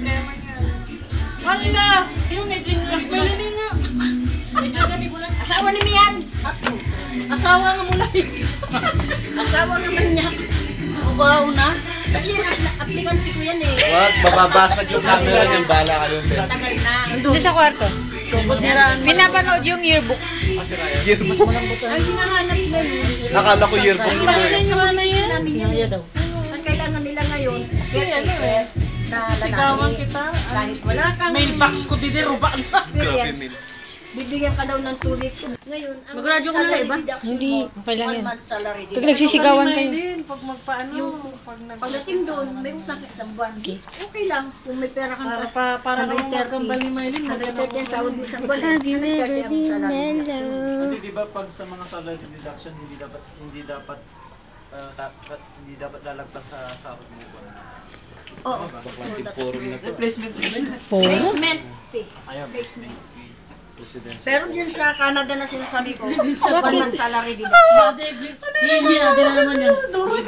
problema niya. Wala! Yung edwin lang ko lang. Asawa ni Mian. Asawa nga mula eh. Asawa naman niya. Ubaw na. Kasi aplikante ko yan eh. Wag, bababasag yung camera niyan. Bala ka doon, Ben. Tagal na. Doon sa kwarto. Pinapanood yung yearbook. Yearbook. Ang hinahanap na yun. Akala ko yearbook Ang ito eh. hinahanap namin yan. Ang kailangan nila ngayon, caretaker na Sigawan lalaki. kita. Kahit wala kang Mailbox ko din eh. Ruba na. experience, bibigyan ka daw ng 2 weeks. Ngayon, ang Mag-radyo ka na salary iba? deduction Hindi, mo, okay lang 1 yan. month salary Pag deduction. nagsisigawan kayo. Maylin, pag magpaano. Yung Pag pagdating doon, may utang ka isang buwan. Okay lang. Kung may pera kang cash, para naman magkambal ni Maylin. 130 ang sahod mo isang buwan. 130 ang salary deduction. Hindi, di ba pag sa mga salary deduction hindi dapat lalagpas sa sahod mo po. Oo. Klaseng forum na to. Replacement fee. Placement fee. Ayun. Placement. Presidential. Pero dyan sa Canada na sinasabi ko, 1 month salary deduction. Hindi natin na naman yan.